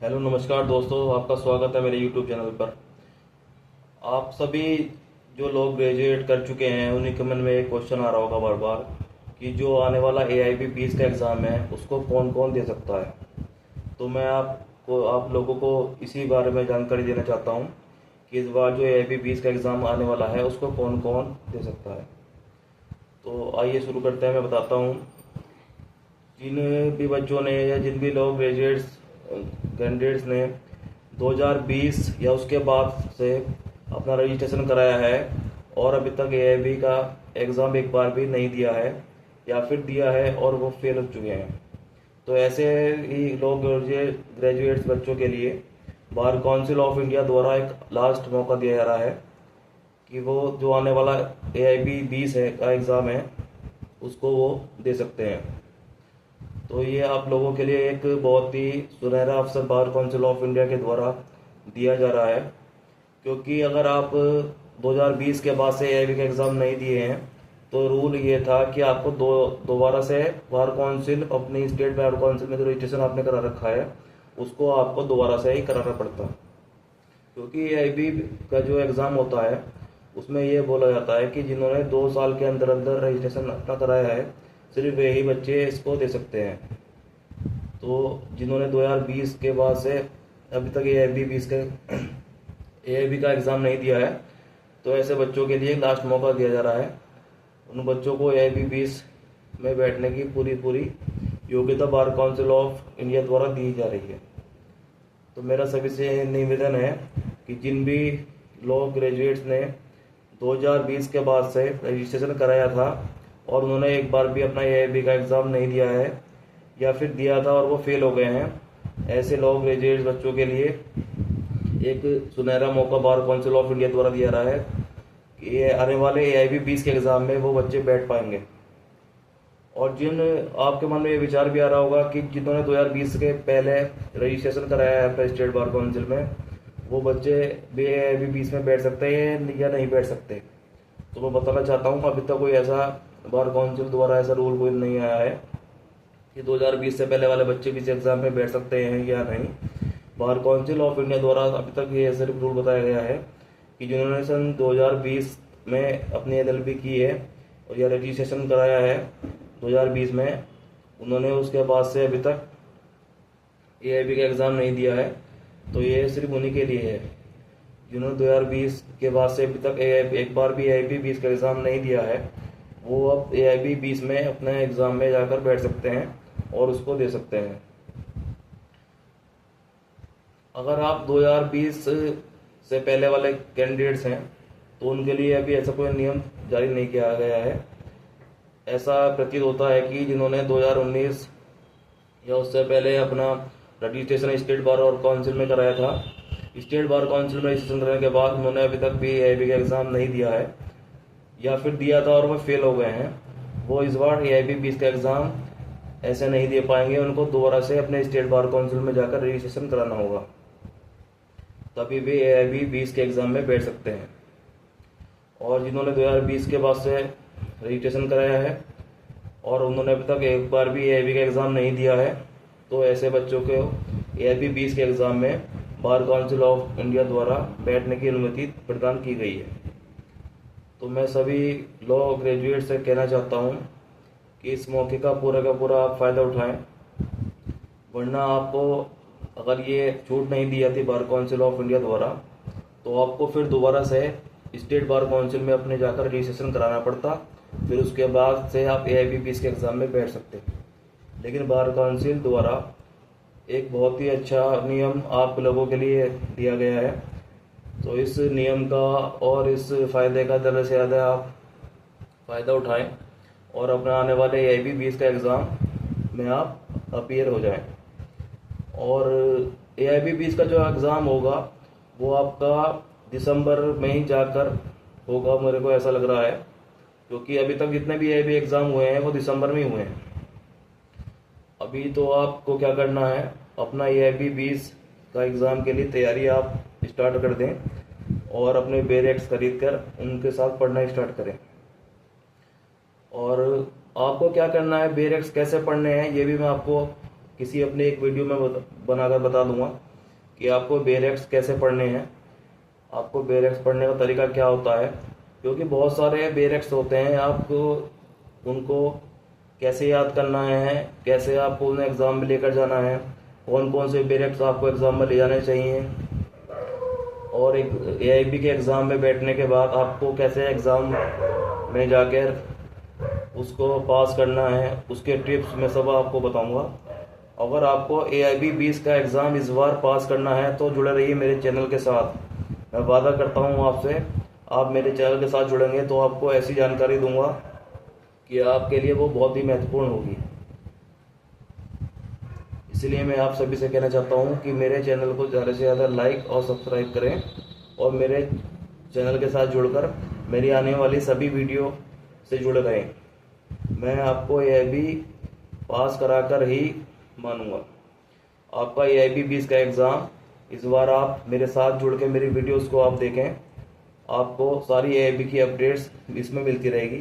Hello नमस्कार दोस्तों, आपका स्वागत है मेरे यूट्यूब चैनल पर। आप सभी जो लोग ग्रेजुएट कर चुके हैं उन्हीं के मन में एक क्वेश्चन आ रहा होगा बार बार कि जो आने वाला AIB 20 का एग्ज़ाम है उसको कौन कौन दे सकता है। तो मैं आप लोगों को इसी बारे में जानकारी देना चाहता हूँ कि इस बार जो AIB 20 का एग्ज़ाम आने वाला है उसको कौन कौन दे सकता है। तो आइए शुरू करते हैं। मैं बताता हूँ जिन भी बच्चों ने या जिन भी लोग कैंडिडेट्स ने 2020 या उसके बाद से अपना रजिस्ट्रेशन कराया है और अभी तक AIB का एग्ज़ाम एक बार भी नहीं दिया है या फिर दिया है और वो फेल हो चुके हैं, तो ऐसे ही लोग ग्रेजुएट्स बच्चों के लिए बार काउंसिल ऑफ इंडिया द्वारा एक लास्ट मौका दिया जा रहा है कि वो जो आने वाला AIB 20 है का एग्ज़ाम है उसको वो दे सकते हैं। तो ये आप लोगों के लिए एक बहुत ही सुनहरा अवसर बार काउंसिल ऑफ इंडिया के द्वारा दिया जा रहा है, क्योंकि अगर आप 2020 के बाद से AIB का एग्ज़ाम नहीं दिए हैं तो रूल ये था कि आपको दोबारा से बार काउंसिल अपनी स्टेट बार काउंसिल में जो रजिस्ट्रेशन आपने करा रखा है उसको आपको दोबारा से ही कराना पड़ता है। क्योंकि AIB का जो एग्ज़ाम होता है उसमें ये बोला जाता है कि जिन्होंने 2 साल के अंदर अंदर रजिस्ट्रेशन अपना कराया है सिर्फ यही बच्चे इसको दे सकते हैं। तो जिन्होंने 2020 के बाद से अभी तक AIB का एग्ज़ाम नहीं दिया है तो ऐसे बच्चों के लिए लास्ट मौका दिया जा रहा है। उन बच्चों को AIB 20 में बैठने की पूरी पूरी योग्यता बार काउंसिल ऑफ इंडिया द्वारा दी जा रही है। तो मेरा सभी से निवेदन है कि जिन भी लोग ग्रेजुएट्स ने 2020 के बाद से रजिस्ट्रेशन कराया था और उन्होंने एक बार भी अपना AIB का एग्ज़ाम नहीं दिया है या फिर दिया था और वो फेल हो गए हैं, ऐसे लोग ग्रेजुएट बच्चों के लिए एक सुनहरा मौका बार काउंसिल ऑफ इंडिया द्वारा दिया रहा है कि ये आने वाले AIB 20 के एग्ज़ाम में वो बच्चे बैठ पाएंगे। और जिन आपके मन में ये विचार भी आ रहा होगा कि जिन्होंने 2020 के पहले रजिस्ट्रेशन कराया है अपने स्टेट बार काउंसिल में वो बच्चे भी AIB 20 में बैठ सकते हैं या नहीं बैठ सकते, तो मैं बताना चाहता हूँ अभी तक कोई ऐसा बार काउंसिल द्वारा ऐसा रूल कोई नहीं आया है कि 2020 से पहले वाले बच्चे भी इस एग्ज़ाम में बैठ सकते हैं या नहीं। बार काउंसिल ऑफ इंडिया द्वारा अभी तक ये सिर्फ रूल बताया गया है कि जिन्होंने सन 2020 में अपनी LLB की है और या रजिस्ट्रेशन कराया है 2020 में, उन्होंने उसके बाद से अभी तक AIB का एग्ज़ाम नहीं दिया है, तो ये सिर्फ उन्हीं के लिए है जिन्होंने 2020 के बाद से अभी तक एक बार भी AIB 20 का एग्ज़ाम नहीं दिया है। वो अब AIB 20 में अपने एग्ज़ाम में जाकर बैठ सकते हैं और उसको दे सकते हैं। अगर आप 2020 से पहले वाले कैंडिडेट्स हैं तो उनके लिए अभी ऐसा कोई नियम जारी नहीं किया गया है। ऐसा प्रतीत होता है कि जिन्होंने 2019 या उससे पहले अपना रजिस्ट्रेशन स्टेट बार और काउंसिल में कराया था, स्टेट बार काउंसिल में रजिस्ट्रेशन कराने के बाद उन्होंने अभी तक भी AIB का एग्ज़ाम नहीं दिया है या फिर दिया था और वो फेल हो गए हैं, वो इस बार AIB 20 का एग्ज़ाम ऐसे नहीं दे पाएंगे। उनको दोबारा से अपने स्टेट बार काउंसिल में जाकर रजिस्ट्रेशन कराना होगा, तभी भी AIB 20 के एग्ज़ाम में बैठ सकते हैं। और जिन्होंने 2020 के बाद से रजिस्ट्रेशन कराया है और उन्होंने अभी तक एक बार भी AIB का एग्ज़ाम नहीं दिया है, तो ऐसे बच्चों को AIB 20 के एग्ज़ाम में बार काउंसिल ऑफ इंडिया द्वारा बैठने की अनुमति प्रदान की गई है। तो मैं सभी लॉ ग्रेजुएट से कहना चाहता हूँ कि इस मौके का पूरा आप फ़ायदा उठाएं, वरना आपको अगर ये छूट नहीं दी जाती बार काउंसिल ऑफ इंडिया द्वारा तो आपको फिर दोबारा से स्टेट बार काउंसिल में अपने जाकर रजिस्ट्रेशन कराना पड़ता, फिर उसके बाद से आप AIB 20 के एग्ज़ाम में बैठ सकते। लेकिन बार काउंसिल द्वारा एक बहुत ही अच्छा नियम आप लोगों के लिए दिया गया है, तो इस नियम का और इस फ़ायदे का ज़्यादा से ज़्यादा आप फ़ायदा उठाएं और अपने आने वाले AIB 20 का एग्ज़ाम में आप अपीयर हो जाएं। और AIB 20 का जो एग्ज़ाम होगा वो आपका दिसंबर में ही जाकर होगा, मेरे को ऐसा लग रहा है, क्योंकि अभी तक जितने भी AIB एग्ज़ाम हुए हैं वो दिसंबर में ही हुए हैं। अभी तो आपको क्या करना है, अपना AIB 20 का एग्ज़ाम के लिए तैयारी आप स्टार्ट कर दें और अपने बेरेक्स खरीद कर उनके साथ पढ़ना स्टार्ट करें। और आपको क्या करना है, बेरेक्स कैसे पढ़ने हैं ये भी मैं आपको किसी अपने एक वीडियो में बनाकर बता दूंगा। कि आपको बेरेक्स कैसे पढ़ने हैं, आपको बेरेक्स पढ़ने का तरीका क्या होता है। क्योंकि बहुत सारे बेरेक्स होते हैं, आपको उनको कैसे याद करना है, कैसे आपको उन्हें एग्ज़ाम में लेकर जाना है, कौन कौन से बेरेक्स आपको एग्ज़ाम में ले जाने चाहिए, और एक एआईबी के एग्ज़ाम में बैठने के बाद आपको कैसे एग्ज़ाम में जाकर उसको पास करना है, उसके टिप्स मैं सब आपको बताऊंगा। अगर आपको एआईबी 20 का एग्ज़ाम इस बार पास करना है तो जुड़े रहिए मेरे चैनल के साथ। मैं वादा करता हूं आपसे, आप मेरे चैनल के साथ जुड़ेंगे तो आपको ऐसी जानकारी दूंगा कि आपके लिए वो बहुत ही महत्वपूर्ण होगी। इसलिए मैं आप सभी से कहना चाहता हूं कि मेरे चैनल को ज़्यादा से ज़्यादा लाइक और सब्सक्राइब करें और मेरे चैनल के साथ जुड़कर मेरी आने वाली सभी वीडियो से जुड़े रहें। मैं आपको एआईबी पास कराकर ही मानूंगा। आपका एआईबी 20 का एग्ज़ाम इस बार आप मेरे साथ जुड़ के मेरी वीडियोस को आप देखें। आपको सारी एआईबी की अपडेट्स इसमें मिलती रहेगी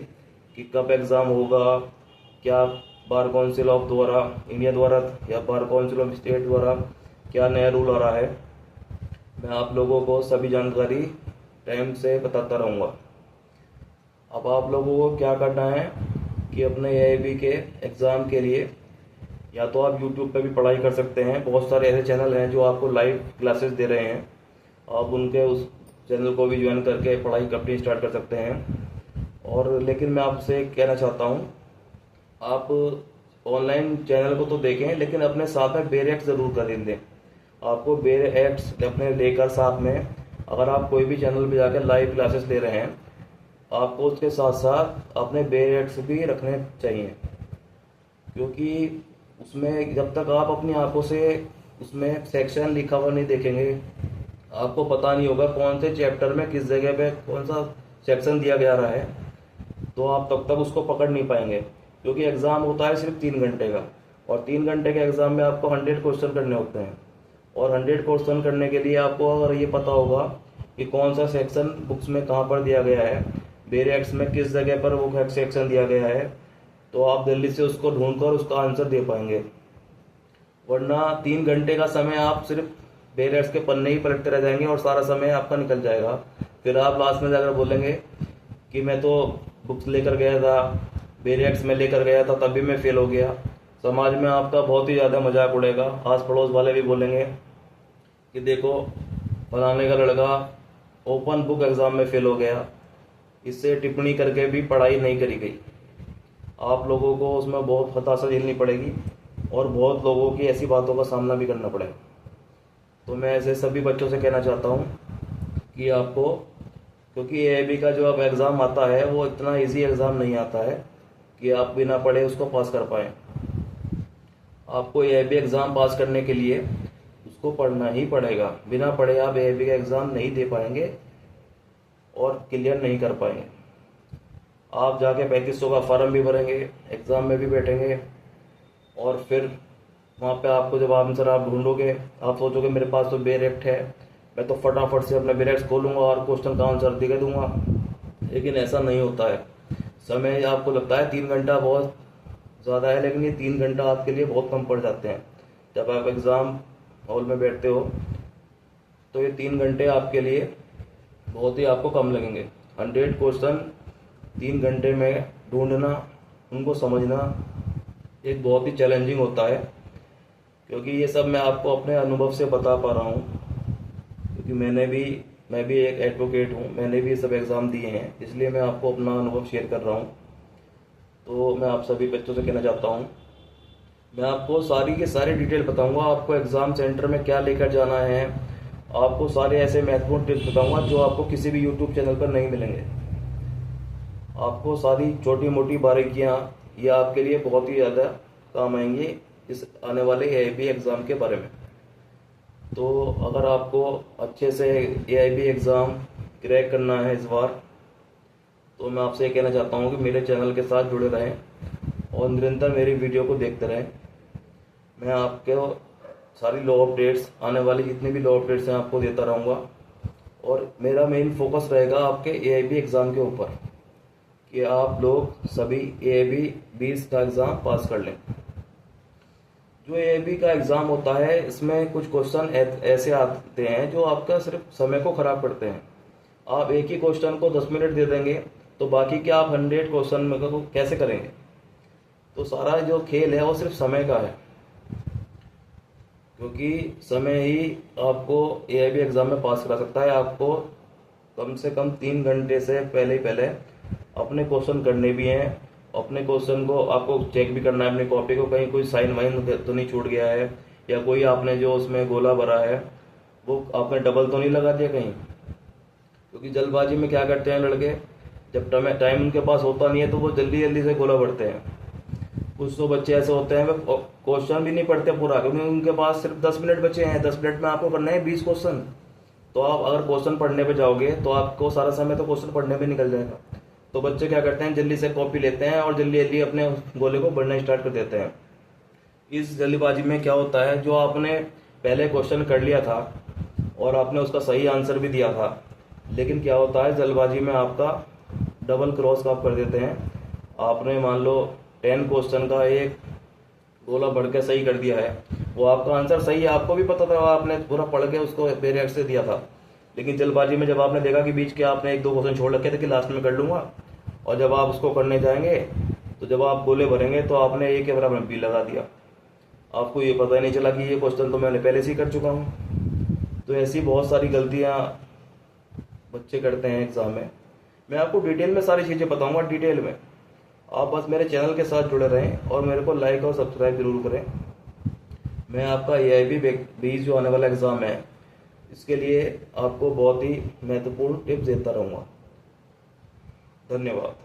कि कब एग्ज़ाम होगा, क्या बार काउंसिल ऑफ द्वारा, इंडिया द्वारा या बार काउंसिल ऑफ स्टेट द्वारा क्या नया रूल आ रहा है। मैं आप लोगों को सभी जानकारी टाइम से बताता रहूँगा। अब आप लोगों को क्या करना है कि अपने एआईबी के एग्ज़ाम के लिए या तो आप यूट्यूब पे भी पढ़ाई कर सकते हैं। बहुत सारे ऐसे चैनल हैं जो आपको लाइव क्लासेस दे रहे हैं, आप उनके उस चैनल को भी ज्वाइन करके पढ़ाई अपनी स्टार्ट कर सकते हैं। और लेकिन मैं आपसे कहना चाहता हूँ, आप ऑनलाइन चैनल को तो देखें लेकिन अपने साथ में बेरेक्स ज़रूर खरीद लें। आपको बेरेक्स अपने लेकर साथ में, अगर आप कोई भी चैनल पे जाकर लाइव क्लासेस ले रहे हैं, आपको उसके साथ साथ अपने बेरेक्स भी रखने चाहिए। क्योंकि उसमें जब तक आप अपनी आंखों से उसमें सेक्शन लिखा हुआ नहीं देखेंगे, आपको पता नहीं होगा कौन से चैप्टर में किस जगह पे कौन सा सेक्शन दिया गया रहा है, तो आप तब तक उसको पकड़ नहीं पाएंगे। क्योंकि एग्ज़ाम होता है सिर्फ 3 घंटे का, और 3 घंटे के एग्ज़ाम में आपको 100 क्वेश्चन करने होते हैं। और 100 क्वेश्चन करने के लिए आपको अगर ये पता होगा कि कौन सा सेक्शन बुक्स में कहाँ पर दिया गया है, बेरेक्स में किस जगह पर वो सेक्शन दिया गया है, तो आप जल्दी से उसको ढूंढकर उसका आंसर दे पाएंगे। वरना 3 घंटे का समय आप सिर्फ बेरेक्स के पन्ने ही पलटते रह जाएंगे और सारा समय आपका निकल जाएगा। फिर आप लास्ट में जाकर बोलेंगे कि मैं तो बुक्स लेकर गया था, बेरेक्स में लेकर गया था, तभी मैं फेल हो गया। समाज में आपका बहुत ही ज़्यादा मजाक उड़ेगा। आस पड़ोस वाले भी बोलेंगे कि देखो फलाने का लड़का ओपन बुक एग्ज़ाम में फेल हो गया, इससे टिप्पणी करके भी पढ़ाई नहीं करी गई। आप लोगों को उसमें बहुत हताशा झेलनी पड़ेगी और बहुत लोगों की ऐसी बातों का सामना भी करना पड़ेगा। तो मैं ऐसे सभी बच्चों से कहना चाहता हूँ कि आपको, क्योंकि एआईबी का जो अब एग्ज़ाम आता है वो इतना इजी एग्ज़ाम नहीं आता है कि आप बिना पढ़े उसको पास कर पाएँ। आपको एआईबी एग्ज़ाम पास करने के लिए उसको पढ़ना ही पड़ेगा। बिना पढ़े आप एआईबी का एग्ज़ाम नहीं दे पाएंगे और क्लियर नहीं कर पाएंगे। आप जाके 3500 का फॉर्म भी भरेंगे, एग्ज़ाम में भी बैठेंगे, और फिर वहाँ पे आपको जब आंसर आप ढूंढोगे, आप सोचोगे मेरे पास तो बेरेक्ट है, मैं तो फटाफट से अपने बेरेक्ट खोलूँगा और क्वेश्चन का आंसर दे दूँगा। लेकिन ऐसा नहीं होता है। समय आपको लगता है 3 घंटा बहुत ज़्यादा है, लेकिन ये 3 घंटा आपके लिए बहुत कम पड़ जाते हैं। जब आप एग्ज़ाम हॉल में बैठते हो तो ये 3 घंटे आपके लिए बहुत ही आपको कम लगेंगे। 100 क्वेश्चन 3 घंटे में ढूंढना, उनको समझना एक बहुत ही चैलेंजिंग होता है। क्योंकि ये सब मैं आपको अपने अनुभव से बता पा रहा हूँ, क्योंकि मैं भी एक एडवोकेट हूँ, मैंने भी ये सब एग्ज़ाम दिए हैं, इसलिए मैं आपको अपना अनुभव शेयर कर रहा हूँ। तो मैं आप सभी बच्चों से कहना चाहता हूँ, मैं आपको सारी की सारी डिटेल बताऊँगा। आपको एग्ज़ाम सेंटर में क्या लेकर जाना है, आपको सारे ऐसे महत्वपूर्ण टिप्स बताऊँगा जो आपको किसी भी यूट्यूब चैनल पर नहीं मिलेंगे। आपको सारी छोटी मोटी बारीकियाँ ये आपके लिए बहुत ही ज़्यादा काम आएंगी इस आने वाले एआईबी एग्ज़ाम के बारे में। तो अगर आपको अच्छे से एआईबी एग्ज़ाम क्रैक करना है इस बार, तो मैं आपसे ये कहना चाहता हूँ कि मेरे चैनल के साथ जुड़े रहें और निरंतर मेरी वीडियो को देखते रहें। मैं आपको सारी लॉ अपडेट्स, आने वाली जितनी भी लॉ अपडेट्स हैं आपको देता रहूँगा। और मेरा मेन फोकस रहेगा आपके एआईबी एग्ज़ाम के ऊपर कि आप लोग सभी एआईबी 20 का एग्ज़ाम पास कर लें। जो एआईबी का एग्ज़ाम होता है इसमें कुछ क्वेश्चन ऐसे आते हैं जो आपका सिर्फ समय को ख़राब करते हैं। आप एक ही क्वेश्चन को 10 मिनट दे देंगे तो बाकी क्या आप 100 क्वेश्चन में को कैसे करेंगे। तो सारा जो खेल है वो सिर्फ समय का है, क्योंकि समय ही आपको एआईबी एग्ज़ाम में पास करा सकता है। आपको कम से कम 3 घंटे से पहले ही पहले अपने क्वेश्चन करने भी हैं। अपने क्वेश्चन को आपको चेक भी करना है अपनी कॉपी को, कहीं कोई साइन वाइन तो नहीं छूट गया है, या कोई आपने जो उसमें गोला भरा है वो आपने डबल तो नहीं लगा दिया कहीं। क्योंकि जल्दबाजी में क्या करते हैं लड़के, जब टाइम उनके पास होता नहीं है तो वो जल्दी जल्दी से गोला भरते हैं। कुछ तो बच्चे ऐसे होते हैं वो क्वेश्चन भी नहीं पढ़ते पूरा, क्योंकि उनके पास सिर्फ 10 मिनट बचे हैं। 10 मिनट में आपको करना है 20 क्वेश्चन। तो आप अगर क्वेश्चन पढ़ने पे जाओगे तो आपको सारा समय तो क्वेश्चन पढ़ने में निकल जाएगा। तो बच्चे क्या करते हैं, जल्दी से कॉपी लेते हैं और जल्दी जल्दी अपने गोले को बढ़ना स्टार्ट कर देते हैं। इस जल्दीबाजी में क्या होता है, जो आपने पहले क्वेश्चन कर लिया था और आपने उसका सही आंसर भी दिया था, लेकिन क्या होता है जल्दबाजी में आपका डबल क्रॉस आप कर देते हैं। आपने मान लो 10 क्वेश्चन का एक गोला बढ़ के सही कर दिया है, वो आपका आंसर सही है, आपको भी पता था, आपने पूरा पढ़ के उसको मेरे से दिया था। लेकिन जल्दबाजी में जब आपने देखा कि बीच के आपने 1-2 क्वेश्चन छोड़ रखे थे कि लास्ट में कर लूंगा, और जब आप उसको करने जाएंगे तो जब आप गोले भरेंगे तो आपने ए के बराबर बी लगा दिया। आपको ये पता ही नहीं चला कि ये क्वेश्चन तो मैंने पहले से ही कर चुका हूँ। तो ऐसी बहुत सारी गलतियाँ बच्चे करते हैं एग्ज़ाम में। मैं आपको डिटेल में सारी चीज़ें बताऊँगा, डिटेल में। आप बस मेरे चैनल के साथ जुड़े रहें और मेरे को लाइक और सब्सक्राइब जरूर करें। मैं आपका एआईबी 20 जो आने वाला एग्ज़ाम है, इसके लिए आपको बहुत ही महत्वपूर्ण टिप्स देता रहूँगा। धन्यवाद।